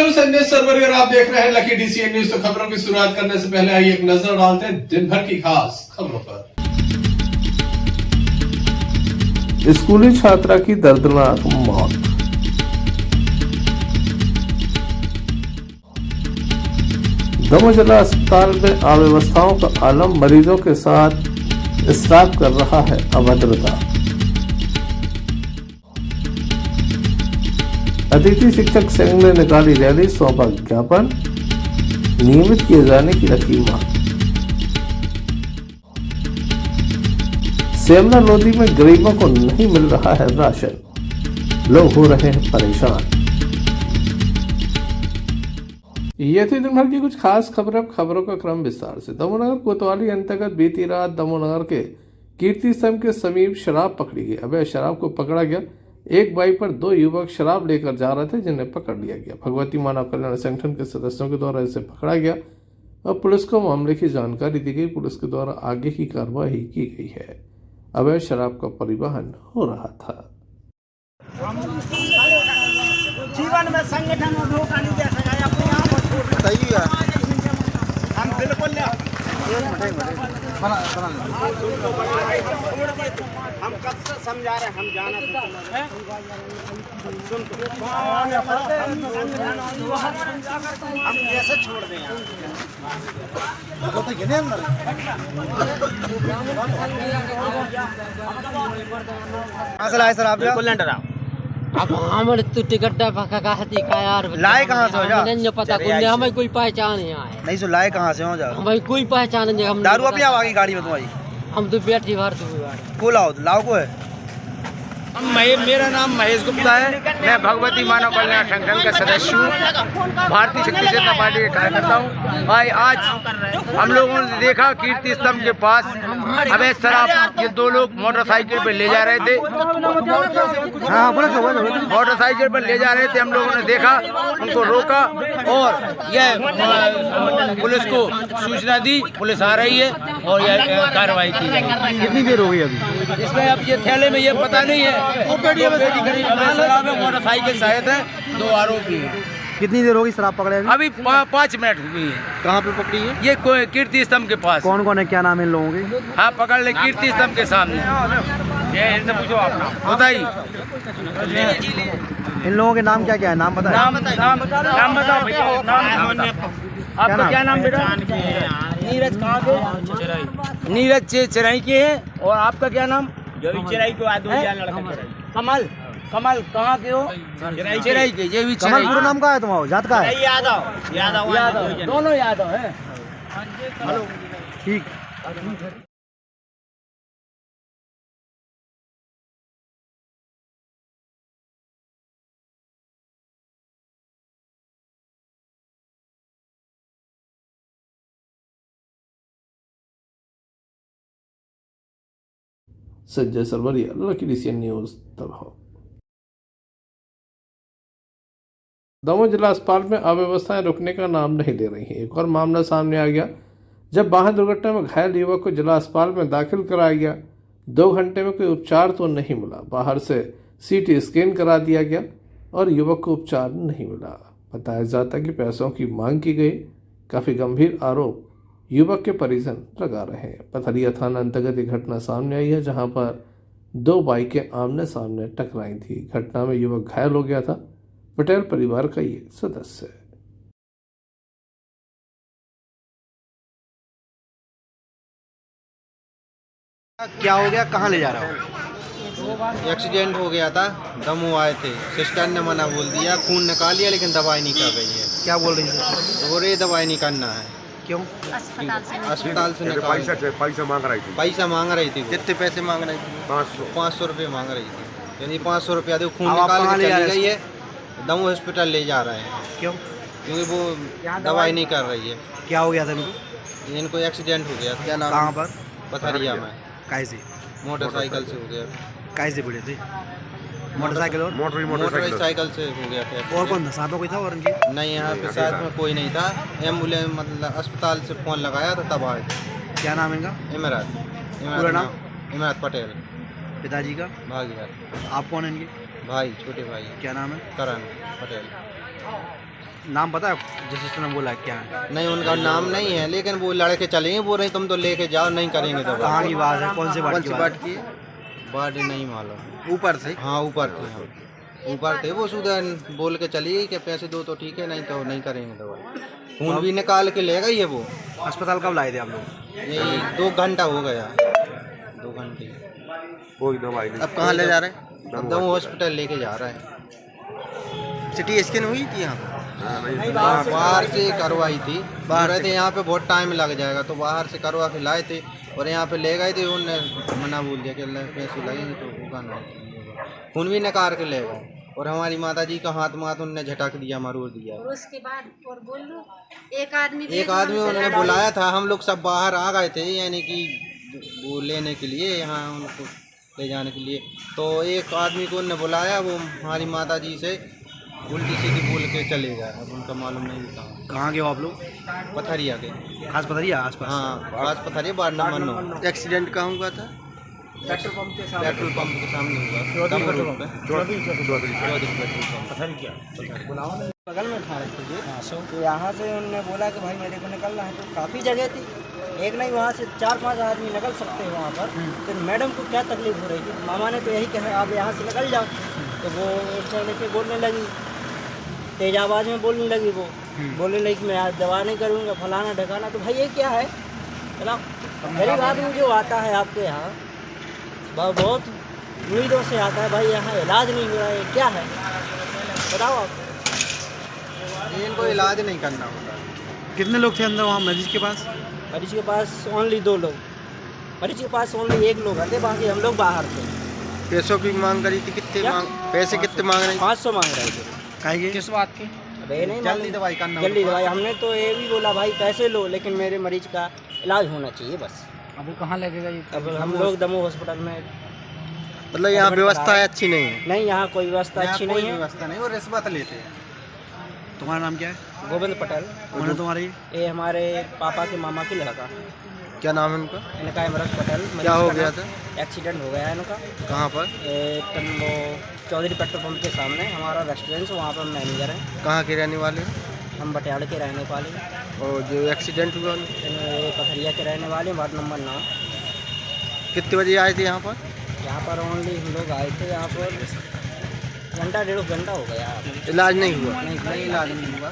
मैं हूं संजय सरवरी और आप देख रहे हैं लकी डीसीएन न्यूज। तो खबरों की शुरुआत करने से पहले आइए एक नजर डालते हैं दिन भर की खास खबरों पर। स्कूली छात्रा की दर्दनाक मौत। दमोह जिला अस्पताल में अव्यवस्थाओं का आलम, मरीजों के साथ स्टाफ कर रहा है अभद्रता। अतिथि शिक्षक संघ ने निकाली रैली, सौंपा ज्ञापन, नियमित किए जाने की रखी मांग। सेमना लोधी में गरीबों को नहीं मिल रहा है राशन, लोग हो रहे हैं परेशान। ये थी दिन भर की कुछ खास खबरें। खबरों का क्रम विस्तार से। दमोहनगर कोतवाली अंतर्गत बीती रात दमोहनगर के कीर्ति स्तंभ के समीप शराब पकड़ी गई। अवैध शराब को पकड़ा गया। एक बाइक पर दो युवक शराब लेकर जा रहे थे, जिन्हें पकड़ लिया गया। भगवती मानव कल्याण संगठन के सदस्यों के द्वारा इसे पकड़ा गया और पुलिस को मामले की जानकारी दी गई। पुलिस के द्वारा आगे की कार्रवाई की गई है। अवैध शराब का परिवहन हो रहा था। जीवन में संगठन में धोखा नहीं दे सका, अपने यहाँ पर छोड़ सही है। हम बिल्कुल हम कब से समझा रहे हैं, हम जाना हम कैसे छोड़ दें सर आप अब हमारे तो टिकट कहती का यार लाए कहाँ से हो जा? नहीं पता कोई, हमें कोई पहचान यहाँ है नहीं सो लाए कहाँ से हो जा? हमें कोई पहचान नहीं। हम दारू अपनी आवागी गाड़ी में तुम्हारी? हम तो बैठी भर गाड़ी को लाओ को है। मेरा नाम महेश गुप्ता है। मैं भगवती मानव कल्याण संगठन का सदस्य हूँ, भारतीय शक्ति चेतना पार्टी का कार्यकर्ता हूँ। भाई आज हम लोगों ने देखा कीर्ति स्तंभ के पास अवैध शराब ये दो लोग मोटरसाइकिल पर ले जा रहे थे। मोटरसाइकिल पर ले जा रहे थे, हम लोगों ने देखा, उनको रोका और यह पुलिस को सूचना दी। पुलिस आ रही है और यह कार्रवाई की जाएगी। कितनी देर हो गई अभी इसमें? अब ये थैले में ये पता नहीं है। मोटरसाइकिल शायद है, दो आरोपी हैं। कितनी देर होगी शराब पकड़े अभी 5 मिनट हुई है। कहाँ पे पकड़ी है? ये कीर्ति स्तंभ के पास। कौन कौन है, क्या नाम है इन लोगों के? हाँ पकड़ ले, कीर्ति स्तंभ के सामने। ये इनसे पूछो आप नाम बताइए। इन लोगों के नाम क्या क्या है? नाम बताओ। नाम बताओ भैया। आपका क्या नाम बेटा? नीरज। कहाँ के? नीरज चिराई के हैं। और आपका क्या नाम? चिराई को कमल। कमल कहाँ के हो? चिराई के। ये भी कमल पूरा नाम का है तुम्हारा? जात का है? यादव। दोनों यादव है। ठीक। Sanjay Sarwari, lucky DCN news Damoh. Damoh जिला अस्पताल में अव्यवस्थाएं रुकने का नाम नहीं ले रही हैं। एक और मामला सामने आ गया, जब वाहन दुर्घटना में घायल युवक को जिला अस्पताल में दाखिल कराया गया। 2 घंटे में कोई उपचार तो नहीं मिला। बाहर से सीटी स्कैन करा दिया गया और युवक को उपचार नहीं मिला। बताया जाता कि पैसों की मांग की गई। काफी गंभीर आरोप युवक के परिजन लगा रहे हैं। पथरिया थाना अंतर्गत एक घटना सामने आई है, जहां पर 2 बाइकें आमने सामने टकराई थी। घटना में युवक घायल हो गया था। पटेल परिवार का ये सदस्य है। क्या हो गया, कहाँ ले जा रहा हो? एक्सीडेंट हो गया था, दमोह आए थे, सिस्टर ने मना बोल दिया, खून निकाल लिया लेकिन दवाई नहीं कर रही है। क्या बोल रही है? बोल रही दवाई नहीं करना है। क्यों? अस्पताल से निकाल पैसा मांग रही थी। पैसा मांग रही थी। कितने पैसे मांग रही थी? 500 रुपये मांग रही थी। यानी 500 रुपया दो, खून निकाल के चली गई है। दमोह हॉस्पिटल ले जा रहे हैं। क्यों? क्योंकि वो दवाई नहीं कर रही है। क्या हो गया था इनको? इनको एक्सीडेंट हो गया था। क्या नाम? कहाँ पर? पथरिया में। कैसे? मोटरसाइकिल से हो गया। कैसे पड़े थे? मोटरसाइकिल और मोटरसाइकिल से हो गया था। और कौन था? साथ में कोई था और उनकी? नहीं, यहाँ पे साथ में कोई नहीं था। एम्बुलेंस मतलब अस्पताल से फ़ोन लगाया था तब आए। क्या नाम है इनका? इमरात। पूरा नाम? इमरात पटेल। पिताजी का? भागीदार। आप कौन हैं इनके? भाई, छोटे भाई। क्या नाम है? करण पटेल। नाम पता है जिस सिस्टर ने बोला क्या है? नहीं, उनका नाम नहीं है, लेकिन वो लड़के चलेंगे, बोल रहे तुम तो लेके जाओ, नहीं करेंगे दवा। कहाँ की बात है? कौन से कौन वार्ड सी की बात बात की? बात नहीं मालूम। ऊपर से? हाँ, ऊपर थे, हाँ ऊपर थे। वो सीधा बोल के चली गई कि पैसे दो तो ठीक है, नहीं तो नहीं करेंगे दवा। खून भी निकाल के ले गई है वो। अस्पताल कब लाए थे आप लोग? यही 2 घंटा हो गया, 2 घंटे। कोई दवाई अब कहाँ ले जा रहे हैं? अब दमोह हॉस्पिटल लेके जा रहे हैं। सिटी स्कैन हुई थी यहाँ पर? बाहर से करवाई थी, बाहर थे यहाँ पे बहुत टाइम लग जाएगा, तो बाहर से करवा के लाए थे और यहाँ पे ले गए थे। उन्होंने मना बोल दिया कि पैसे लगेंगे तो होगा ना। खून भी निकाल के ले गए और हमारी माता जी का हाथ उनने झटक दिया, मरोड़ दिया। और उसके बाद और बोल लो एक आदमी उन्होंने बुलाया था, हम लोग सब बाहर आ गए थे, यानी कि वो लेने के लिए, यहाँ उनको ले जाने के लिए। तो एक आदमी को उन्होंने बुलाया, वो हमारी माता जी से उल्टी सीधी बोल के चले गए। अब उनका मालूम नहीं था। कहाँ के हो आप लोग? पथरिया के। खास पथरिया आसपास? हाँ, खास पथरिया, वार्ड नंबर 9। एक्सीडेंट कहाँ हुआ था? पेट्रोल पंप के सामने हुआ। Chaudhary petrol pump. बगल में खा रखे थे, तो यहाँ से उन्होंने बोला कि भाई मेरे को निकलना है। तो काफ़ी जगह थी, एक नहीं वहाँ से 4-5 आदमी निकल सकते हैं वहाँ पर। तो मैडम को क्या तकलीफ हो रही थी, मामा ने तो यही कहा आप यहाँ से निकल जाओ। तो वो लेके बोलने लगी, तेज आवाज़ में बोलने लगी। वो बोलने लगी कि मैं आज दवा नहीं करूँगा, फलाना ढकाना। तो भाई ये क्या है? चला गरीब आदमी जो आता है आपके यहाँ, बहुत उम्मीदों से आता है, भाई यहाँ इलाज नहीं हो रहा है, क्या है बताओ आप। इनको इलाज नहीं करना होता। कितने लोग थे अंदर वहाँ मरीज के पास? मरीज के पास ओनली 2 लोग, मरीज के पास ओनली 1 लोग आते, बाकी हम लोग बाहर थे। पैसों की मांग करी थी, कितने पैसे कितने मांग रहे? 500 मांग रहे थे। कहेंगे किस बात की? अब ये नहीं जल्दी दवाई करना, जल्दी दवाई। हमने तो ये भी बोला भाई पैसे लो, लेकिन मेरे मरीज का इलाज होना चाहिए बस। अब वो कहाँ लगेगा ये? अब हम लोग दमोह हॉस्पिटल में। मतलब यहाँ व्यवस्था अच्छी नहीं है? नहीं, यहाँ कोई व्यवस्था अच्छी नहीं है। व्यवस्था नहीं, वो रिश्वत लेते हैं। तुम्हारा नाम क्या है? गोविंद पटेल। कौन है तुम्हारे? ये हमारे पापा के मामा की लड़का। क्या नाम है उनका? इनका इमरत पटेल। क्या हो गया था? एक्सीडेंट हो गया है इनका। कहाँ पर? वो चौधरी पेट्रोल पंप के सामने हमारा रेस्टोरेंट, वहाँ पर मैनेजर हैं। कहाँ के रहने वाले हैं? हम बटियाड़ के रहने वाले हैं। और जो एक्सीडेंट हुआ पथरिया के रहने वाले हैं, वार्ड नंबर 9। कितने बजे आए थे यहाँ पर? यहाँ पर ओनली हम लोग आए थे, यहाँ पर घंटा 1.5 घंटा हो गया। इलाज नहीं हुआ? नहीं इलाज नहीं हुआ।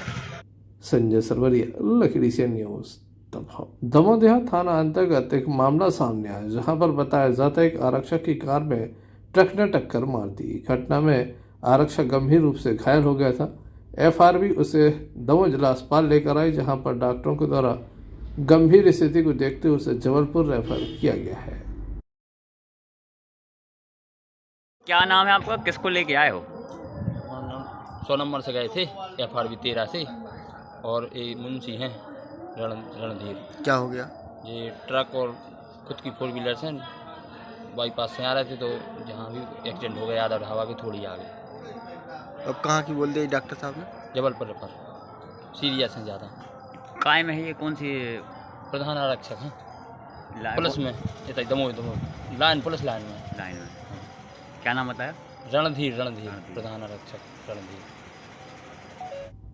संजय सरवरिया, लखीडी से न्यूज़। दमोह देहात थाना अंतर्गत एक मामला सामने आया, जहां पर बताया जाता है एक आरक्षक की कार में ट्रक ने टक्कर मार दी। घटना में आरक्षक गंभीर रूप से घायल हो गया था। एफआरबी उसे दमोह जिला अस्पताल लेकर आई, जहां पर डॉक्टरों के द्वारा गंभीर स्थिति को देखते हुए उसे जबलपुर रेफर किया गया है। क्या नाम है आपका, किसको लेके आए हो? 100 नंबर से गए थे, FRB 13 से, और ये मुंशी हैं रणधीर। क्या हो गया? ये ट्रक और खुद की 4 व्हीलर से बाईपास से आ रहे थे, तो जहाँ भी एक्सीडेंट हो गया, आधा हवा भी थोड़ी आ गई। अब कहाँ की बोल दी डॉक्टर साहब ने? जबलपुर रेफर, सीरियस हैं ज़्यादा। काय में है ये, कौन सी प्रधान आरक्षक हैं लाइन? पुलिस में, ये दमोह लाइन, पुलिस लाइन में। लाइन में क्या नाम बताया? रणधीर, प्रधान आरक्षक रणधीर।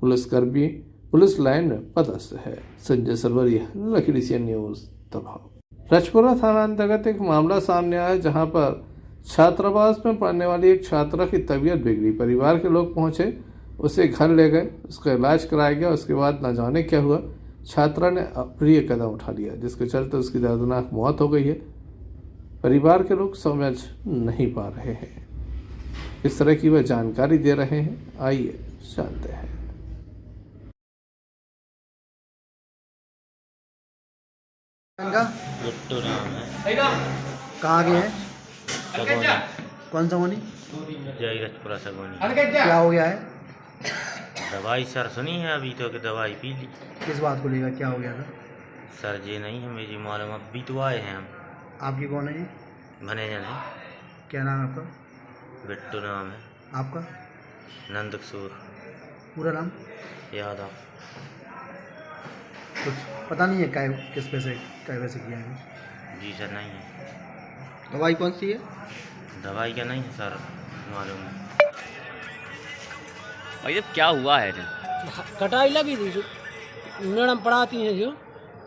पुलिसकर्मी पुलिस लाइन में पदस्थ है। संजय सरवरिया, लखीडी से न्यूज़ दमोह। रजपुरा थाना अंतर्गत एक मामला सामने आया, जहां पर छात्रावास में पढ़ने वाली एक छात्रा की तबीयत बिगड़ी। परिवार के लोग पहुंचे, उसे घर ले गए, उसका इलाज कराया गया। उसके बाद न जाने क्या हुआ, छात्रा ने अप्रिय कदम उठा लिया, जिसके चलते उसकी दर्दनाक मौत हो गई है। परिवार के लोग समझ नहीं पा रहे हैं, इस तरह की वह जानकारी दे रहे हैं। आइए जानते हैं। बिट्टू नाम है। कहाँ के हैं? कौन सा होनी? जय रजपुरा सगोनी। क्या हो गया है? दवाई सर सुनी है अभी तो, कि दवाई पी ली। किस बात को लेकर क्या हो गया था? सर ये नहीं है मेरी मालूम, अभी तो आए हैं हम। आपकी कौन है ये? मैनेजर है। क्या नाम है आपका? बिट्टू नाम है। आपका? नंदकिशोर। पूरा नाम? यादव। कुछ पता नहीं है किस पैसे किया है? जी सर नहीं है। दवाई कौन सी है? दवाई का नहीं है सर मालूम। और ये क्या हुआ है? कटाई लगी थी मैडम पढ़ाती हैं जो,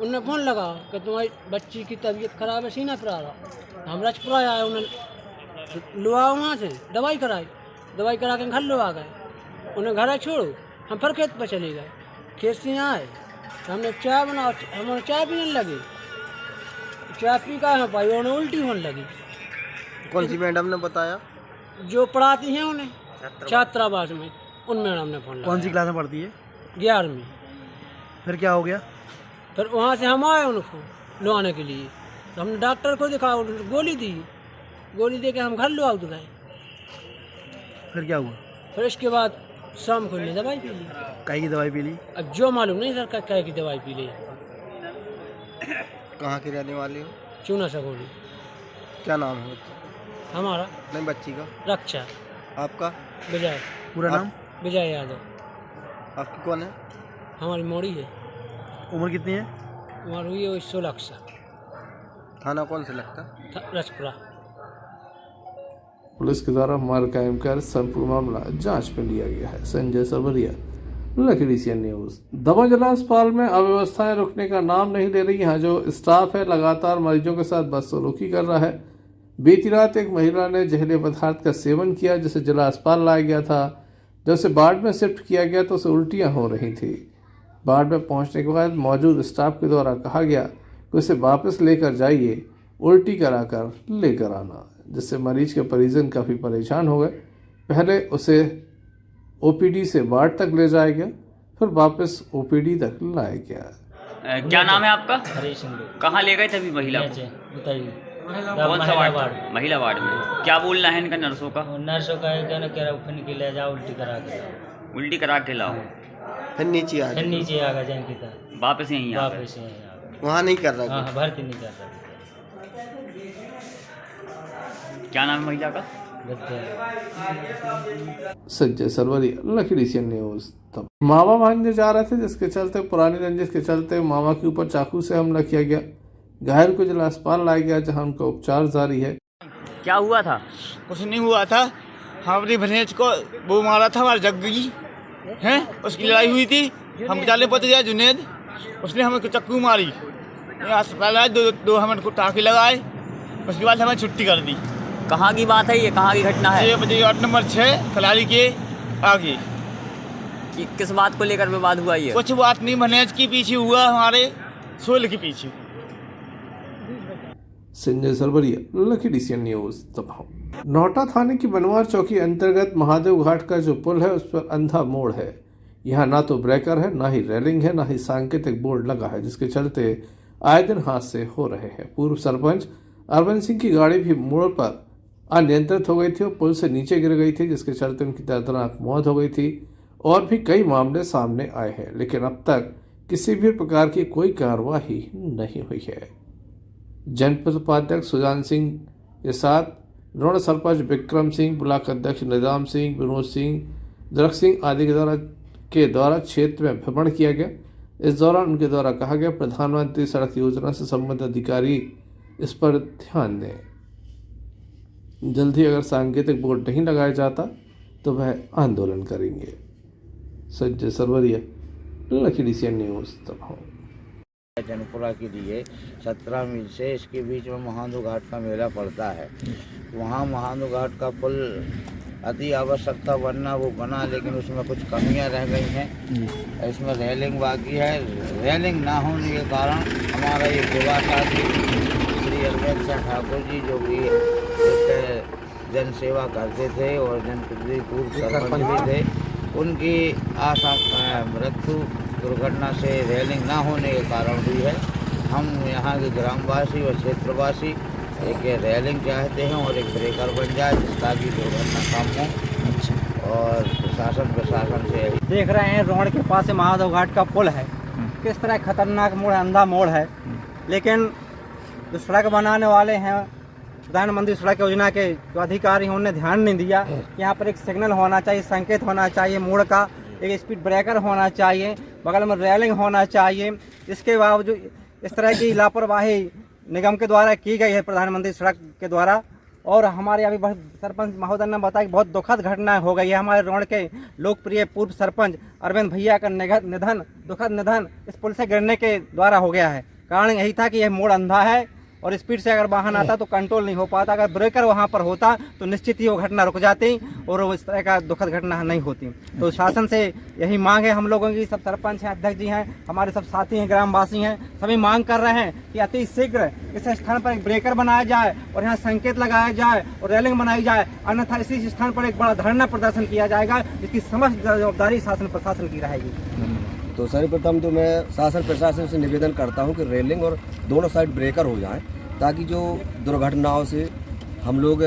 उनने फ़ोन लगा कि तुम्हारी बच्ची की तबीयत खराब है, सीना पर आ रहा। हम रजपुरा आए, उन्हें लो आओ वहाँ से दवाई कराई, दवाई करा के घर लो आ गए। उन्हें घर छोड़ो, हम फिर खेत पर चले गए। खेत से आए तो हमने चाय बनाओ, हमने चाय पीने लगे, चाय पी का है पाई, उन्हें उल्टी होने लगी। कौन सी मैडम ने बताया? जो पढ़ाती हैं उन्हें छात्रावास में, उन मैडम ने फ़ोन लगाया। कौन सी क्लास में पढ़ती है? 11वीं। फिर क्या हो गया? फिर वहाँ से हम आए उनको लो आने के लिए, तो हमने डॉक्टर को दिखा, गोली दी, गोली दे के हम घर लो आउट गए। फिर क्या हुआ? फिर इसके बाद शाम को ने दवाई पी ली। कई की दवाई पी ली? अब जो मालूम नहीं सर क्या की दवाई पी ली। कहाँ की रहने वाली हो? चूना सगोली। क्या नाम है? हमारा नहीं, बच्ची का। रक्षा। आपका? विजय। पूरा नाम? विजय यादव। आपकी कौन है? हमारी मोड़ी है। उम्र कितनी है? उम्र हुई है 16 साल। थाना कौन से लगता? रजपुरा। पुलिस के द्वारा मार कायम कर संपूर्ण मामला जांच में लिया गया है। Sanjay Sarwaria, lucky DCN news. Damoh जिला अस्पताल में अव्यवस्थाएं रुकने का नाम नहीं ले रही। यहाँ जो स्टाफ है लगातार मरीजों के साथ बदसलूकी कर रहा है। बीती रात एक महिला ने जहरीले पदार्थ का सेवन किया, जिसे जिला अस्पताल लाया गया था। जब उसे वार्ड में शिफ्ट किया गया तो उसे उल्टियां हो रही थी। वार्ड में पहुंचने के बाद मौजूद स्टाफ के द्वारा कहा गया कि उसे वापस लेकर जाइए, उल्टी कराकर लेकर आना, जिससे मरीज के परिजन काफ़ी परेशान हो गए। पहले उसे OPD से वार्ड तक ले जाया गया, फिर वापस OPD तक लाया गया। क्या नाम है आपका? हरीश सिंह। कहाँ ले गए थे अभी महिला को? बताइए। कौन सा वार्ड? महिला वार्ड में। क्या बोलना है इनका नर्सों का? नर्सों का कहना कह रहा फिर के ले जाओ, उल्टी करा के लाओ। उल्टी करा के लाओ, फिर नीचे आ फिर नीचे आ गए जैन की तरह, वापस यहीं आ गए। वापस यहीं आ गए। वहाँ नहीं कर रहा? हाँ, भर्ती नहीं कर रहा। क्या नाम है महिला का? Sanjay Sarwaria, lucky DCN news. तब मामा भांजने जा रहे थे, जिसके चलते पुरानी रंजिश के चलते मामा के ऊपर चाकू से हमला किया गया। घायल को जिला अस्पताल लाया गया, जहां उनका उपचार जारी है। क्या हुआ था? कुछ नहीं हुआ था। हमारी भनेज को वो मारा था, हमारे जग्गी हैं, उसकी लड़ाई हुई थी। हम चाले पते जाए जुनेद, उसने हमें चक्कू मारी। यहाँ अस्पताल आए, दो हमें टाँके लगाए, उसके बाद हमें छुट्टी कर दी। कहाँ की बात है ये? कहाँ की घटना है? ये बजे 8 नंबर 6 कलारी के आगे। किस बात को लेकर विवाद हुआ ये? कुछ बात नहीं, भनेज के पीछे हुआ, हमारे सोल के पीछे। Sanjay Sarwaria, lucky DCN news. तब नौटा थाने की बनवार चौकी अंतर्गत महादेव घाट का जो पुल है उस पर अंधा मोड़ है। यहाँ ना तो ब्रेकर है, ना ही रेलिंग है, ना ही सांकेतिक बोर्ड लगा है, जिसके चलते आए दिन हादसे हो रहे हैं। पूर्व सरपंच अरविंद सिंह की गाड़ी भी मोड़ पर अनियंत्रित हो गई थी और पुल से नीचे गिर गई थी, जिसके चलते उनकी दर्दनाक मौत हो गई थी। और भी कई मामले सामने आए हैं, लेकिन अब तक किसी भी प्रकार की कोई कार्रवाई नहीं हुई है। जनपद उपाध्यक्ष सुजान सिंह के साथ रोड सरपंच विक्रम सिंह, ब्लॉक अध्यक्ष निजाम सिंह, विनोद सिंह, दरक सिंह आदि के द्वारा क्षेत्र में भ्रमण किया गया। इस दौरान उनके द्वारा कहा गया, प्रधानमंत्री सड़क योजना से संबंधित अधिकारी इस पर ध्यान दें। जल्द ही अगर सांकेतिक बोर्ड नहीं लगाया जाता तो वह आंदोलन करेंगे। Sanjay Sarwaria, lucky DCN news. तब जनपुरा के लिए 17 मील से इसके बीच में महादेव घाट का मेला पड़ता है। वहाँ महादेव घाट का पुल अति आवश्यकता बनना वो बना, लेकिन उसमें कुछ कमियां रह गई हैं। इसमें रेलिंग बाकी है। रेलिंग ना होने के कारण हमारा ये युवा साथी श्री अरविंद सिंह ठाकुर जी, जो कि एक जन सेवा करते थे और जनप्रतिनिधि पूर्व सरपंच भी थे, उनकी मृत्यु दुर्घटना से रेलिंग ना होने के कारण हुई है। हम यहाँ के ग्रामवासी और क्षेत्रवासी एक रेलिंग चाहते हैं और एक ब्रेकर बन जाए, ताकि दुर्घटना कम हो। और प्रशासन से देख रहे हैं रोड के पास से महादेव घाट का पुल है, किस तरह खतरनाक मोड़, अंधा मोड़ है। लेकिन जो सड़क बनाने वाले हैं, प्रधानमंत्री सड़क योजना के जो अधिकारी हैं, उन्होंने ध्यान नहीं दिया। यहाँ पर एक सिग्नल होना चाहिए, संकेत होना चाहिए मोड़ का, एक स्पीड ब्रेकर होना चाहिए, बगल में रेलिंग होना चाहिए। इसके बावजूद इस तरह की लापरवाही निगम के द्वारा की गई है, प्रधानमंत्री सड़क के द्वारा, और हमारे अभी सरपंच महोदय ने बताया कि बहुत दुखद घटना हो गई है। हमारे रोड के लोकप्रिय पूर्व सरपंच अरविंद भैया का दुखद निधन इस पुल से गिरने के द्वारा हो गया है। कारण यही था कि यह मोड़ अंधा है और स्पीड से अगर वाहन आता तो कंट्रोल नहीं हो पाता। अगर ब्रेकर वहां पर होता तो निश्चित ही वो घटना रुक जाती और इस तरह का दुखद घटना नहीं होती। तो शासन से यही मांग है हम लोगों की, सब सरपंच हैं, अध्यक्ष जी हैं, हमारे सब साथी हैं, ग्रामवासी हैं, सभी मांग कर रहे हैं कि अति शीघ्र इस स्थान पर एक ब्रेकर बनाया जाए और यहाँ संकेत लगाया जाए और रेलिंग बनाई जाए, अन्यथा इसी स्थान पर एक बड़ा धरना प्रदर्शन किया जाएगा, जिसकी समस्त जवाबदारी शासन प्रशासन की रहेगी। तो सर्वप्रथम तो मैं शासन प्रशासन से निवेदन करता हूं कि रेलिंग और दोनों साइड ब्रेकर हो जाएं, ताकि जो दुर्घटनाओं से हम लोग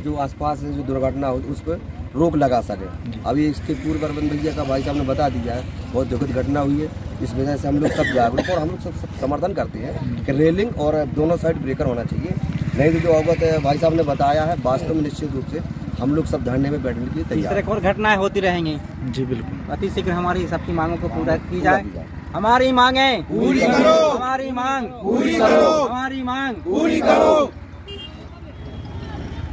जो आसपास से जो दुर्घटना हो उस पर रोक लगा सकें। अभी इसके पूर्व अरविंद भैया का भाई साहब ने बता दिया है, बहुत दुखद घटना हुई है। इस वजह से हम लोग सब जागरूक और हम लोग सब समर्थन करते हैं कि रेलिंग और दोनों साइड ब्रेकर होना चाहिए। नहीं तो जो अवगत भाई साहब ने बताया है, वास्तव में निश्चित रूप से हम लोग सब धरने में बैठने के लिए तैयार हैं। और घटनाएं होती रहेंगी जी बिल्कुल। अति शीघ्र हमारी सबकी मांगों को पूरा की जाए। हमारी मांगें पूरी करो, हमारी मांग पूरी करो, हमारी मांग पूरी करो।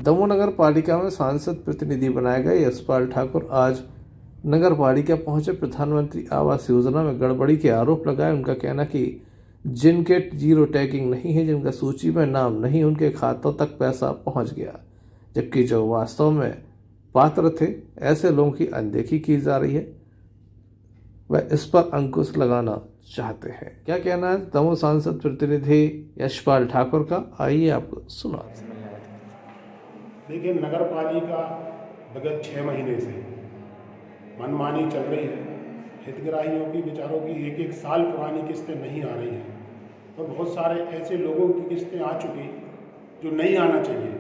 दमोह नगर पालिका में सांसद प्रतिनिधि बनाए गए यशपाल ठाकुर आज नगर पालिका पहुंचे। प्रधानमंत्री आवास योजना में गड़बड़ी के आरोप लगाए। उनका कहना कि जिनके जीरो टैगिंग नहीं है, जिनका सूची में नाम नहीं, उनके खातों तक पैसा पहुंच गया, जबकि जो वास्तव में पात्र थे ऐसे लोगों की अनदेखी की जा रही है। वह इस पर अंकुश लगाना चाहते हैं। क्या कहना है दमोह सांसद प्रतिनिधि यशपाल ठाकुर का, आइए आपको सुनाते हैं। देखिए, नगर पालिका विगत 6 महीने से मनमानी चल रही है। हितग्राहियों की बेचारों की 1-1 साल पुरानी किस्तें नहीं आ रही हैं और बहुत सारे ऐसे लोगों की किस्तें आ चुकी जो नहीं आना चाहिए।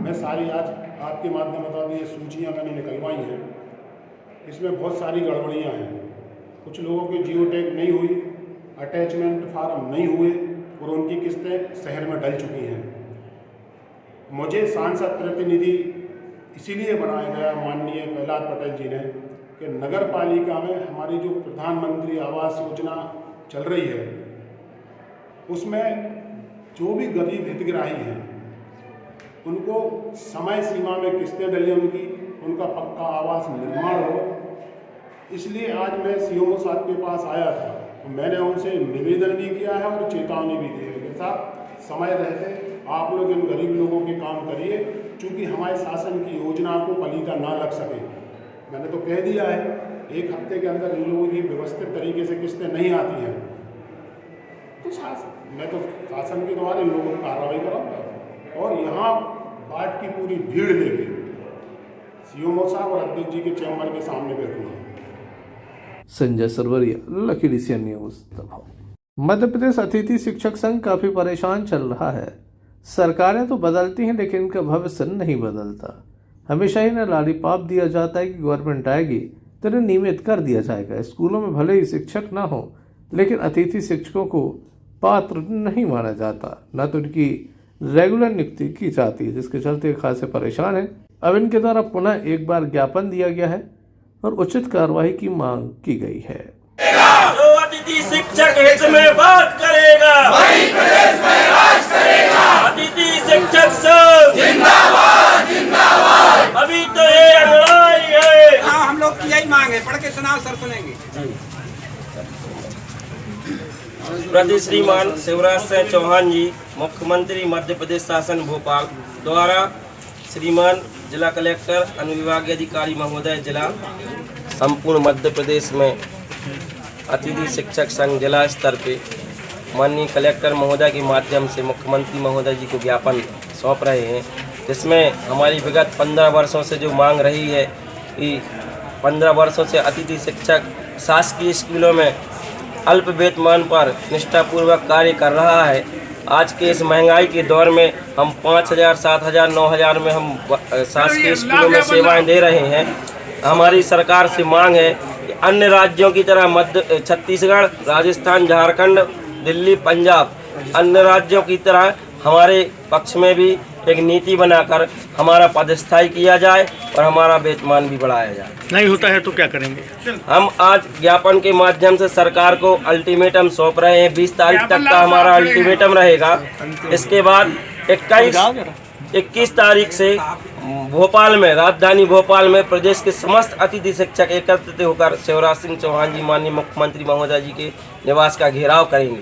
मैं सारी आज आपके माध्यम बता दी, ये सूचियाँ मैंने निकलवाई हैं, इसमें बहुत सारी गड़बड़ियाँ हैं। कुछ लोगों के जियो टैग नहीं हुई, अटैचमेंट फार्म नहीं हुए और उनकी किस्तें शहर में डल चुकी हैं। मुझे सांसद प्रतिनिधि इसीलिए बनाया गया माननीय प्रहलाद पटेल जी ने कि नगर पालिका में हमारी जो प्रधानमंत्री आवास योजना चल रही है उसमें जो भी गरीब हितग्राही हैं उनको समय सीमा में किस्तें डलें, उनका पक्का आवास निर्माण हो। इसलिए आज मैं सीएमओ साहब के पास आया था, तो मैंने उनसे निवेदन भी किया है और चेतावनी भी दी है कि साहब समय रहते आप लोग इन गरीब लोगों के काम करिए, चूँकि हमारे शासन की योजना को पलीता ना लग सके। मैंने तो कह दिया है 1 हफ्ते के अंदर इन लोगों की व्यवस्थित तरीके से किस्तें नहीं आती हैं तो मैं तो शासन के द्वारा इन लोगों पर कार्रवाई कराऊंगा और यहाँ बाट की पूरी भीड़ लेके सीएमओ साहब और अध्यक्ष जी के चैम्बर के सामने बैठूंगा। Sanjay Sarwaria, Lucky DCN news Damoh. Madhya Pradesh अतिथि शिक्षक संघ काफी परेशान चल रहा है। सरकारें तो बदलती हैं लेकिन इनका भविष्य नहीं बदलता। हमेशा इन्हें लॉलीपॉप दिया जाता है कि गवर्नमेंट आएगी तो इन्हें नियमित कर दिया जाएगा। स्कूलों में भले ही शिक्षक ना हो लेकिन अतिथि शिक्षकों को पात्र नहीं माना जाता, न तो उनकी रेगुलर नियुक्ति की जाती है, जिसके चलते खासे परेशान है। अब इनके द्वारा पुनः एक बार ज्ञापन दिया गया है और उचित कार्रवाई की मांग की गई है। जो अतिथि शिक्षक हित में बात करेगा वही प्रदेश में राज करेगा। अतिथि शिक्षक संघ जिंदाबाद जिंदाबाद। अभी तो ये लड़ाई है। हाँ, हम लोग की यही मांग है, पढ़ के सुनाओ सर, सुनेंगे। प्रति श्रीमान शिवराज सिंह चौहान जी, मुख्यमंत्री मध्य प्रदेश शासन भोपाल द्वारा श्रीमान जिला कलेक्टर अनुविभागीय अधिकारी महोदय जिला संपूर्ण मध्य प्रदेश में अतिथि शिक्षक संघ जिला स्तर पे माननीय कलेक्टर महोदय के माध्यम से मुख्यमंत्री महोदय जी को ज्ञापन सौंप रहे हैं, जिसमें हमारी विगत 15 वर्षों से जो मांग रही है कि 15 वर्षों से अतिथि शिक्षक शासकीय स्कूलों में अल्प वेतमान पर निष्ठापूर्वक कार्य कर रहा है। आज के इस महंगाई के दौर में हम 5,000, 7,000, 9,000 में हम शासकीय स्कूलों में सेवाएं दे रहे हैं। हमारी सरकार से मांग है कि अन्य राज्यों की तरह छत्तीसगढ़, राजस्थान, झारखंड, दिल्ली, पंजाब, अन्य राज्यों की तरह हमारे पक्ष में भी एक नीति बनाकर हमारा पदस्थाई किया जाए और हमारा वेतमान भी बढ़ाया जाए। नहीं होता है तो क्या करेंगे? हम आज ज्ञापन के माध्यम से सरकार को अल्टीमेटम सौंप रहे हैं। 20 तारीख तक का हमारा अल्टीमेटम रहेगा। इसके बाद 21 तारीख से भोपाल में, राजधानी भोपाल में प्रदेश के समस्त अतिथि शिक्षक एकत्रित होकर शिवराज सिंह चौहान जी माननीय मुख्यमंत्री महोदय जी के निवास का घेराव करेंगे।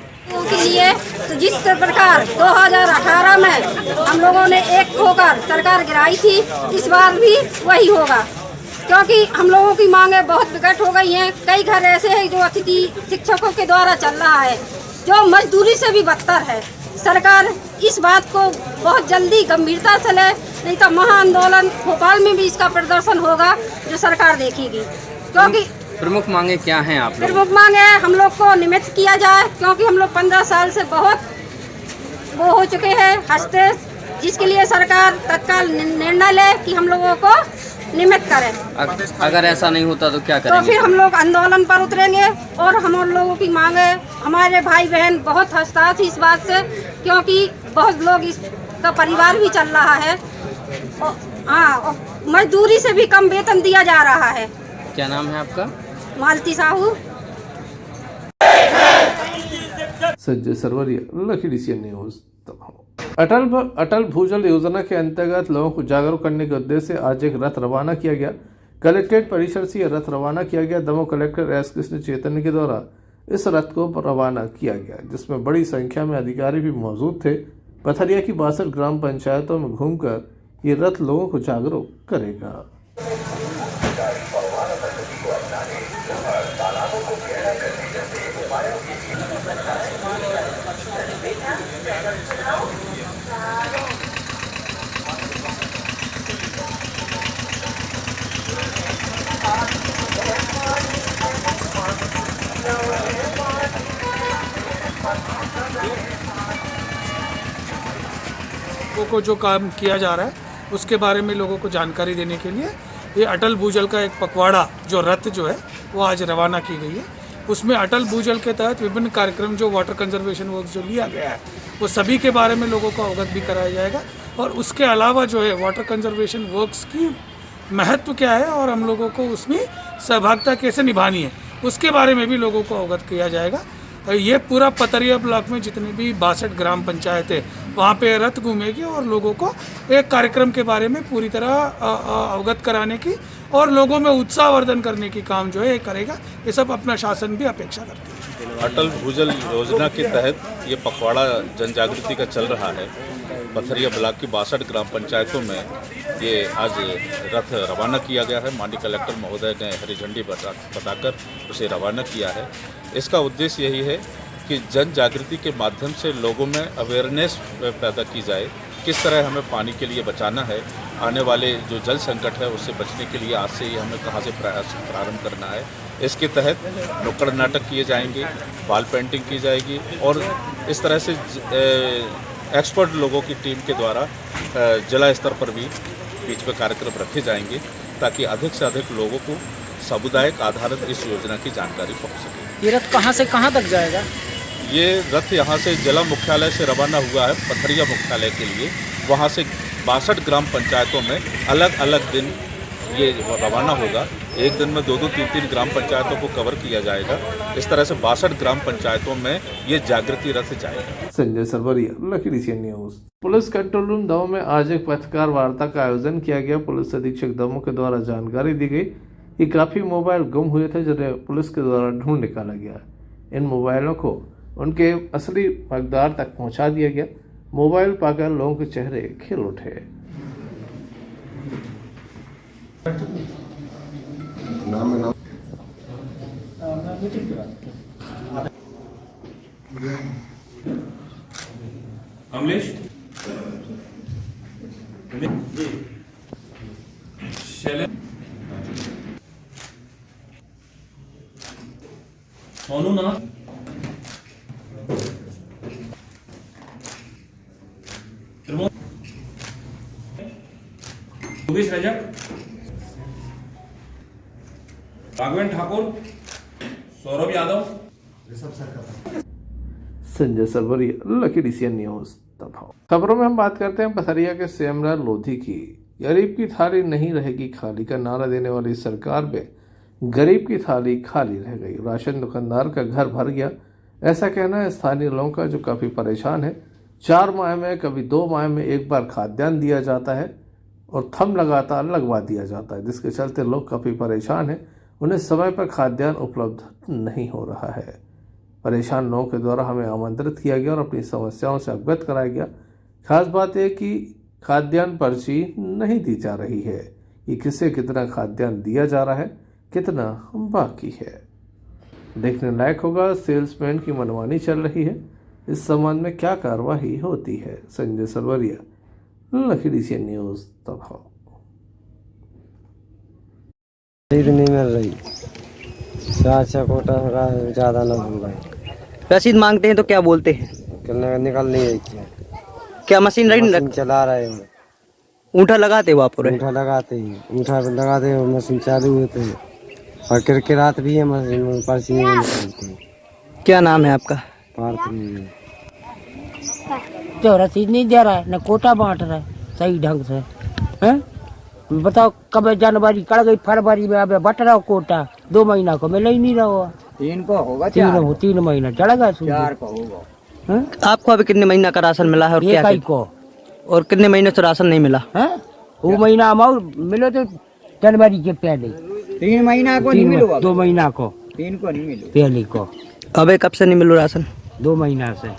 के लिए तो जिस प्रकार 2018 में हम लोगों ने एक होकर सरकार गिराई थी, इस बार भी वही होगा, क्योंकि हम लोगों की मांगें बहुत विकट हो गई हैं। कई घर ऐसे हैं जो अतिथि शिक्षकों के द्वारा चल रहा है, जो मजदूरी से भी बदतर है। सरकार इस बात को बहुत जल्दी गंभीरता से ले, नहीं तो महाआंदोलन भोपाल में भी इसका प्रदर्शन होगा जो सरकार देखेगी। क्योंकि प्रमुख मांगे क्या हैं आप लोग? प्रमुख मांगे हम लोग को निमित्त किया जाए, क्योंकि हम लोग 15 साल से बहुत वो हो चुके हैं हंसते, जिसके लिए सरकार तत्काल निर्णय ले कि हम लोगों को निमित्त करें। अगर ऐसा नहीं होता तो क्या करेंगे? तो फिर हम लोग आंदोलन पर उतरेंगे और हम लोगों की मांगे, हमारे भाई बहन बहुत हताश इस बात से, क्योंकि बहुत लोग इसका परिवार भी चल रहा है। हाँ, मजदूरी से भी कम वेतन दिया जा रहा है। क्या नाम है आपका? Malti Sahu. Sanjay Sarwaria, lucky DCN news. Atal Bhujal Yojana के अंतर्गत लोगों को जागरूक करने के उद्देश्य से आज एक रथ रवाना किया गया। कलेक्ट्रेट परिसर से यह रथ रवाना किया गया। दमोह कलेक्टर S कृष्ण चैतन्य के द्वारा इस रथ को रवाना किया गया, जिसमें बड़ी संख्या में अधिकारी भी मौजूद थे। पथरिया की 62 ग्राम पंचायतों में घूमकर ये रथ लोगों को जागरूक करेगा। को जो काम किया जा रहा है उसके बारे में लोगों को जानकारी देने के लिए ये अटल भूजल का एक पखवाड़ा जो रथ जो है वो आज रवाना की गई है। उसमें अटल भूजल के तहत विभिन्न कार्यक्रम जो वाटर कंजर्वेशन वर्क जो लिया गया है वो सभी के बारे में लोगों को अवगत भी कराया जाएगा, और उसके अलावा जो है वाटर कंजर्वेशन वर्क्स की महत्व क्या है और हम लोगों को उसमें सहभागिता कैसे निभानी है उसके बारे में भी लोगों को अवगत किया जाएगा। ये पूरा पथरिया ब्लॉक में जितने भी 62 ग्राम पंचायत है वहाँ पे रथ घूमेगी और लोगों को एक कार्यक्रम के बारे में पूरी तरह अवगत कराने की और लोगों में उत्साहवर्धन करने की काम जो है ये करेगा। ये सब अपना शासन भी अपेक्षा करती है। अटल भूजल योजना के तहत ये पखवाड़ा जन जागृति का चल रहा है। पथरिया ब्लॉक की 62 ग्राम पंचायतों में ये आज रथ रवाना किया गया है। माननीय कलेक्टर महोदय ने हरी झंडी बताकर उसे रवाना किया है। इसका उद्देश्य यही है कि जन जागृति के माध्यम से लोगों में अवेयरनेस पैदा की जाए, किस तरह हमें पानी के लिए बचाना है, आने वाले जो जल संकट है उससे बचने के लिए आज से ही हमें कहाँ से प्रारंभ करना है। इसके तहत नुक्कड़ नाटक किए जाएंगे, वॉल पेंटिंग की जाएगी और इस तरह से एक्सपर्ट लोगों की टीम के द्वारा जिला स्तर पर भी बीच में कार्यक्रम रखे जाएंगे ताकि अधिक से अधिक लोगों को सामुदायिक आधारित इस योजना की जानकारी पहुंच सके। ये रथ कहां से कहां तक जाएगा? ये रथ यहां से जिला मुख्यालय से रवाना हुआ है पथरिया मुख्यालय के लिए। वहां से 62 ग्राम पंचायतों में अलग अलग दिन ये रवाना होगा। एक दिन में 2-2, 3-3 ग्राम पंचायतों को कवर किया जाएगा। इस तरह से 62 ग्राम पंचायतों में ये जागृति रथ जाएगा। Sanjay Sarwaria, lucky DCN news. Police control room Damoh में आज एक पत्रकार वार्ता का आयोजन किया गया। पुलिस अधीक्षक दमोह के द्वारा जानकारी दी गई कि काफी मोबाइल गुम हुए थे, जिन्हें पुलिस के द्वारा ढूंढ निकाला गया। इन मोबाइलों को उनके असली हकदार तक पहुंचा दिया गया। मोबाइल पाकर लोगों के चेहरे खिल उठे। Amlesh Shailesh Sonu Nath Sudesh Rajak Raghvendra Thakur Saurabh Yadav Sanjay Sarwaria, lucky DCN news. खबरों में हम बात करते हैं पथरिया के सेमरा लोधी की। गरीब की थाली नहीं रहेगी खाली का नारा देने वाली सरकार में गरीब की थाली खाली रह गई। राशन दुकानदार का घर भर गया, ऐसा कहना है स्थानीय लोगों का, जो काफी परेशान है। 4 माह में कभी 2 माह में एक बार खाद्यान्न दिया जाता है और थम लगातार लगवा दिया जाता है, जिसके चलते लोग काफ़ी परेशान हैं। उन्हें समय पर खाद्यान्न उपलब्ध नहीं हो रहा है। परेशान लोगों के द्वारा हमें आमंत्रित किया गया और अपनी समस्याओं से अवगत कराया गया। खास बात यह कि खाद्यान्न पर्ची नहीं दी जा रही है कि किसे कितना खाद्यान्न दिया जा रहा है, कितना बाकी है। देखने लायक होगा सेल्समैन की मनमानी चल रही है, इस संबंध में क्या कार्रवाई होती है। Sanjay Sarwaria, lucky DCN news दबाव। रसीद नहीं मिल रही, 4 कोटा ज़्यादा ना हो रहा। रसीद मांगते हैं तो क्या बोलते हैं? निकल नहीं रही है। क्या मशीन चला रहे हैं? ऊँटा लगाते हो आप? ऊँटा लगाते हैं, ऊँटा लगाते हैं, मशीन चालू होते हैं और किरकिरात भी है, मशीन पर्ची नहीं निकलती। क्या नाम है आपका? पार्थ। तो रसीद नहीं दे रहा है, न कोटा बांट रहा है सही ढंग से, हैं? बताओ कब जनवरी कड़ गई, फरवरी में अब बट रहा कोटा, 2 महीना को मिल ही नहीं रहा। 3 को होगा, 3 महीना चढ़ेगा, 4 को होगा। आपको अभी कितने महीना का राशन मिला है और क्या को? और कितने महीने से राशन नहीं मिला है? वो महीना अमाउंट मिलो तो जनवरी के पहले। 3 महीना को नहीं मिलो? 2 महीना को, 3 को नहीं मिलो पहले को। अबे कब से नहीं मिलो राशन? 2 महीना से।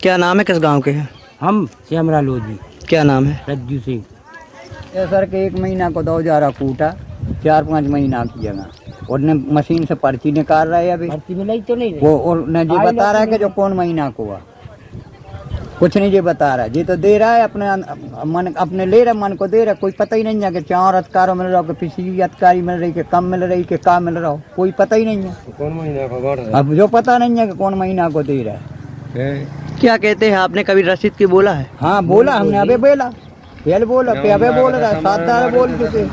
क्या नाम है, किस गांव के हैं? हम श्यामरा लोधी। क्या नाम है? रज्जू सिंह। सर के 1 महीना को 2000 कूटा, 4-5 महीना की जगह और मशीन से पर्ची निकाल रहा है। अभी पर्ची मिलाई तो नहीं वो, और न जी बता रहा है कि जो कौन महीना को हुआ, कुछ नहीं जी बता रहा है। जी तो दे रहा है अपने मन, अपने ले रहा मन को दे रहा, कोई पता ही नहीं है कि 4 अधिकारों मिल रहा हो, कि पिछली अधिकारी मिल रही, कि कम मिल रही, कि का मिल रहा हो, कोई पता ही नहीं है कौन महीना का। अब जो पता नहीं है कि कौन महीना को दे रहा है। क्या कहते हैं, आपने कभी रसीद की बोला है? हाँ बोला हमने, अबे बोला पहले बोला, अबे बोल रहा है, 7 बोल चुके।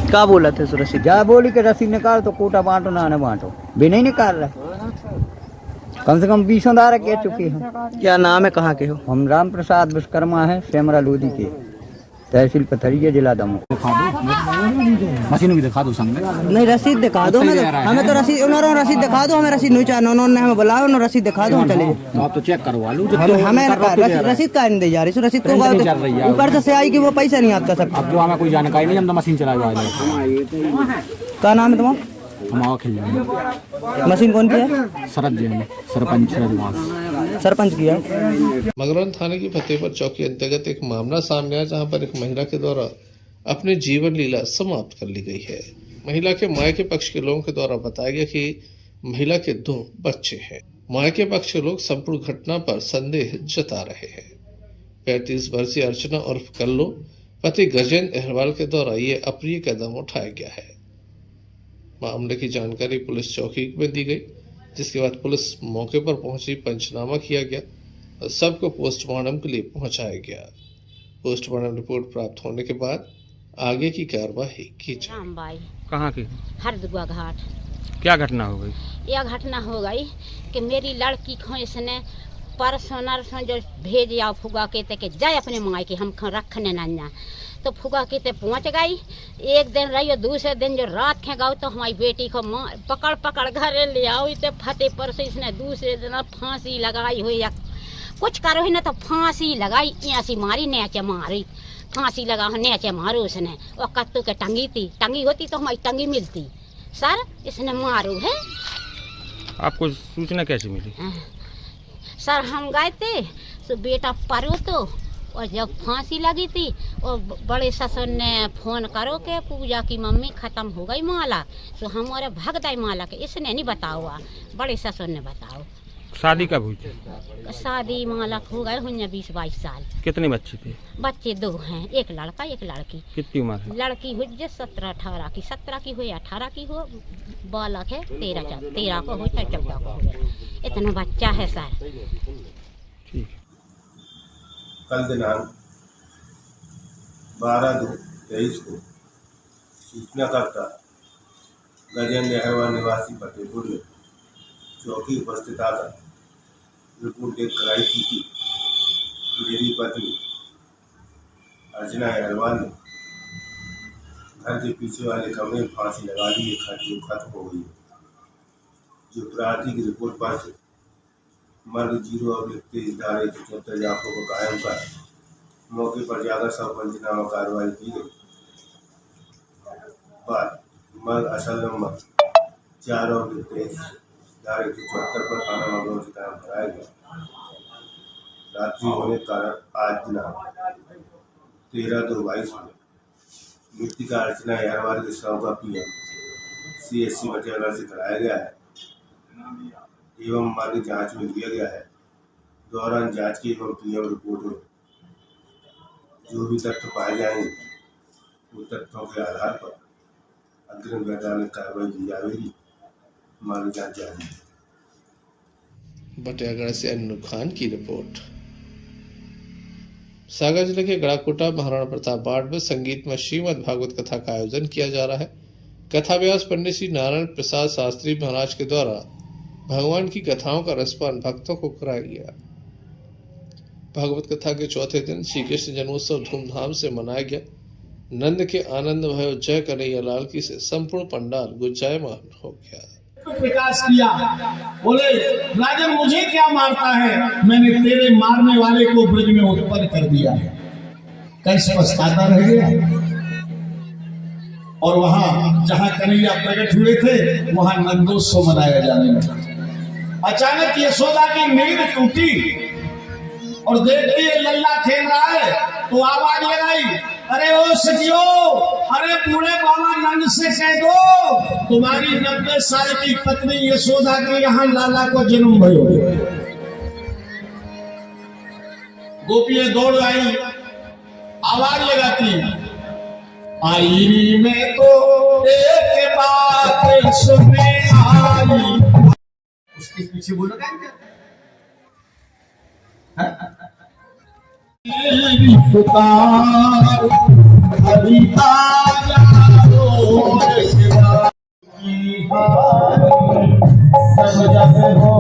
क्या बोला थे रसीद? क्या बोली कि रसीद निकाल तो कोटा बांटो, ना बांटो, भी नहीं निकाल रहा। कम से कम 20 दारा कह चुके हैं। क्या नाम है, कहाँ के हो? हम राम प्रसाद विश्वकर्मा है, श्यामरा लोधी के, तहसील पथरिया, जिला दमोह। मशीन भी दिखा दो सामने। नहीं रसीद दिखा दो, हमें तो रसीद, उन्होंने रसीद दिखा दो, हमें रसीद नहीं चाहिए, उन्होंने हमें बुलाओ, उन्होंने रसीद दिखा दो, हम चले जाए। तो आप तो चेक करवा लो। हमें रसीद का नहीं दे जा रही, रसीद को ऊपर से आई कि वो पैसा नहीं आता सब। अब जो हमें कोई जानकारी नहीं, हम तो मशीन चला जाए। क्या नाम है तुम्हारा? हम खेल जाएंगे। मशीन कौन की है? शरद जी, सरपंच सरपंच की है। मगरौन थाने की फतेहपुर चौकी अंतर्गत एक मामला सामने आया, जहां पर एक महिला के द्वारा अपनी जीवन लीला समाप्त कर ली गई है। महिला के मायके पक्ष के लोगों के द्वारा बताया गया कि महिला के 2 बच्चे हैं। मायके पक्ष के लोग संपूर्ण घटना पर संदेह जता रहे हैं। 35 वर्षीय अर्चना उर्फ कल्लो पति गजेंद्र अहरवाल के द्वारा ये अप्रिय कदम उठाया गया है। मामले की जानकारी पुलिस चौकी में दी गई, जिसके बाद पुलिस मौके पर पहुंची, पंचनामा किया गया और सबको पोस्टमार्टम के लिए पहुंचाया गया। पोस्टमार्टम रिपोर्ट प्राप्त होने के बाद आगे की कार्रवाई की जाए। कहाँ की? हरदुआ घाट। क्या घटना हो गई? यह घटना हो गई कि मेरी लड़की को इसने परसों नरसों जो भेज आओ फुगा कहते कि जाए अपने माँ के हम रखने ना, तो फुगा कहते पहुँच गई। एक दिन रही और दूसरे दिन जो रात खे गाओ तो हमारी बेटी को पकड़ पकड़ घर ले आओ। तो फतेहपुर से इसने दूसरे दिन फांसी लगाई हुई, या कुछ करो ही ना तो फांसी लगाई, ऐसी मारी नेचे मारी, फांसी लगा नेचे मारो उसने। और कत्तू के टंगी होती तो हमारी टंगी मिलती, सर इसने मारू है। आपको सूचना कैसे मिली? सर हम गए थे तो बेटा परो तो, और जब फांसी लगी थी और बड़े ससुर ने फोन करो के पूजा की मम्मी ख़त्म हो गई माला, तो हमारे भग गई माला के, इसने नहीं बताओ, बड़े ससुर ने बताओ। शादी कब हुई थी? शादी माला हो गए हुई 20-22 साल। कितने बच्चे थे? बच्चे 2 हैं, एक लड़का एक लड़की। कितनी उम्र है? लड़की हुई 17-18 की, 17 की हो या 18 की हो, बालक है 13 को हो या 14 को हो, इतना बच्चा है सर। कल दिनांक 12/2/23 को सूचना करता गजेंद्र अहरवाल निवासी फतेहपुर में चौकी उपस्थित आकर रिपोर्ट एक कराई थी कि मेरी पत्नी अर्चना अहरवाल ने घर के पीछे वाले कमरे में फांसी लगा दी, जो खत्म हो गई, जो प्रार्थी की रिपोर्ट पर से मर्ग 0/23 धारा 174 जाफों को कायम कर मौके पर जाकर सब पंचनामा कार्रवाई की गई। बाद मर्ग असल नंबर 4/23 धारा 174 पर थाना मगरौल से कायम कराया गया। रात्रि होने के कारण आज दिनांक 13/2/22 में मृतिका अर्चना यारवार के शव का PM CSC मटियागढ़ से कराया गया है एवं मर्ग जांच में लिया गया है। दौरान जांच की एवं PM रिपोर्ट में जो भी तथ्य पाए जाएंगे उन तथ्यों के आधार पर अग्रिम वैधानिक कार्रवाई की जाएगी। मामले जांच जारी है। बटियागढ़ से अन्नू खान की रिपोर्ट। सागर जिले के गड़ाकोटा महाराणा प्रताप वार्ड में संगीत में श्रीमद् भागवत कथा का आयोजन किया जा रहा है। कथा व्यास पंडित श्री नारायण प्रसाद शास्त्री महाराज के द्वारा भगवान की कथाओं का रसपान भक्तों को कराया गया। भागवत कथा के चौथे दिन श्री कृष्ण जन्मोत्सव धूमधाम से मनाया गया। नंद के आनंद भयो जय कन्हैया लाल की से संपूर्ण पंडाल गुंजायमान हो गया। विकास किया, बोले राजन मुझे क्या मारता है, मैंने तेरे मारने वाले को ब्रज में उत्पन्न कर दिया है। कैसे पछताता रह गया। और वहां जहां कन्हैया प्रकट हुए थे वहां नंदोत्सव मनाया जाने लगा। अचानक यशोदा की नींद टूटी और देखती है लल्ला खेल रहा है तो आवाज लगाई, अरे ओ सखियो, अरे बूढ़े बाबा नंद से कह दो तुम्हारी 90 साल की पत्नी यशोदा के यहाँ लाला को जन्म भयो। गोपियां दौड़ आई, आवाज लगाती, आई मैं तो एक बात सुने आई। उसके पीछे बोलो पुकार हरि हो।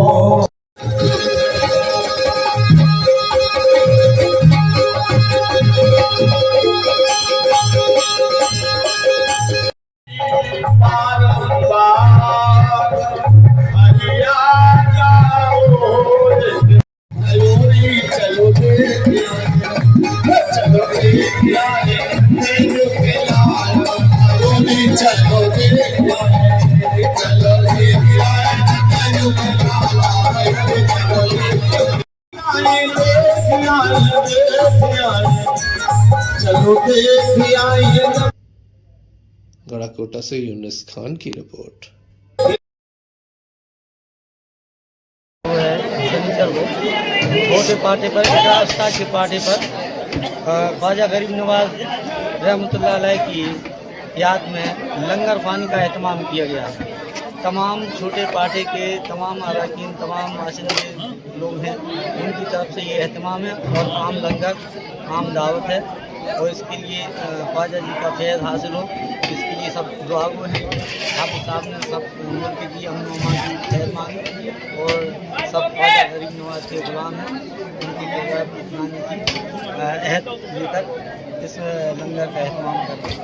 गड़ाकोटा से यूनुस खान की रिपोर्ट। छोटे पाटे पर स्टार्ट के पाटे पर ख्वाजा गरीब नवाज रहमतुल्लाह अलैह की याद में लंगर पानी का एहतमाम किया गया है। तमाम छोटे पाटे के तमाम अरकान, तमाम माशिंदे लोग हैं, उनकी तरफ से ये एहतमाम है और आम लंगर, आम दावत है और इसके लिए ख्वाजा जी का फैज़ हासिल हो, इसके लिए सब दुआ गो हैं। आप साहब ने सब मुल्क की अमन की खैर मांगी और सब ख्वाजा गरीब नवाज के गुलाम हैं, उनकी अपनाने की अहद लेकर इस लंगर का एहतमाम करते हैं।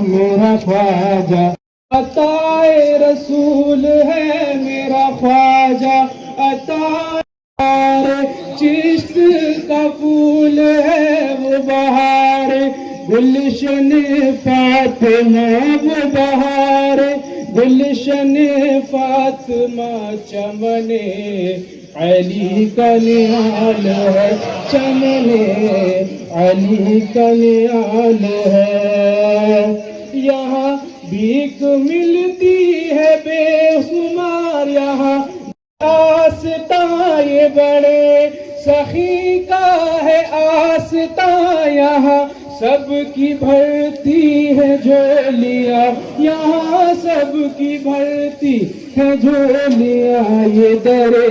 मेरा ख्वाजा अताए रसूल है, मेरा ख्वाजा अताए चिश्त का फूल है, वो बहार गुलशन फातिमा, वो बहार गुलशन फातिमा, चमने अली का निहाल है, चमने अली का निहाल है। यहाँ भीख मिलती है बेशुमार, यहाँ आस्ता ये बड़े सखी का है आस्ता, यहाँ सबकी भरती है झोलियाँ, यहाँ सबकी भरती है झोलियाँ। ये दरे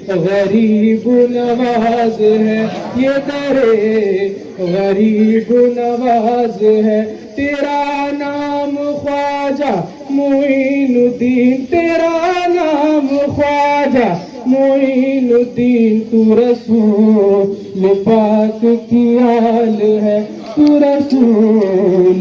गरीब नवाज है, ये दरे गरीब नवाज है। तेरा नाम ख्वाजा मोइनुद्दीन, तेरा नाम ख्वाजा मोइनुद्दीन, तू रसूल पाक की आल है, तू रसूल।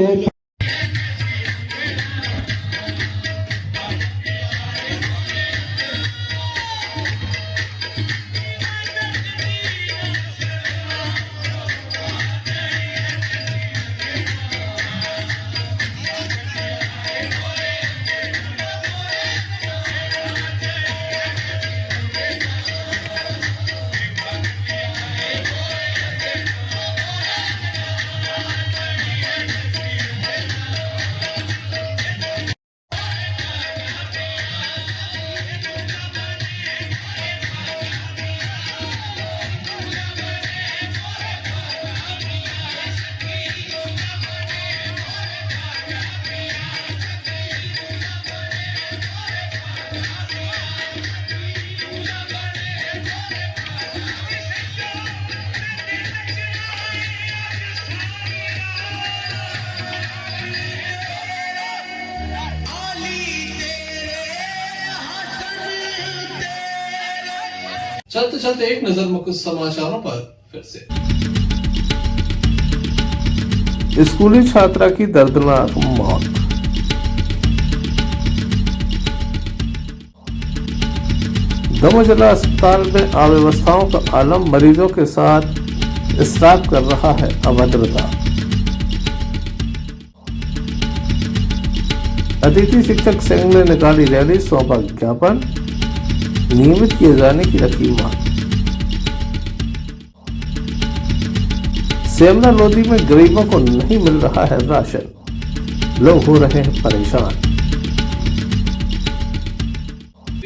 चलते चलते एक नजर में कुछ समाचारों पर फिर से। स्कूली छात्रा की दर्दनाक मौत। दमोह जिला अस्पताल में अव्यवस्थाओं का आलम, मरीजों के साथ स्टाफ कर रहा है अभद्रता। अतिथि शिक्षक संघ ने निकाली रैली, सौंपा ज्ञापन, नियमित किए जाने की रखी मांग। सेमला लोधी में गरीबों को नहीं मिल रहा है राशन, लोग हो रहे हैं परेशान।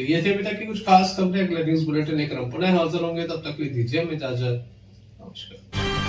ये थे अभी तक की कुछ खास खबरें। अगले न्यूज बुलेटिन लेकर हम पुनः हाजिर होंगे, तब तक के लिए दीजिए हमें इजाजत। नमस्कार।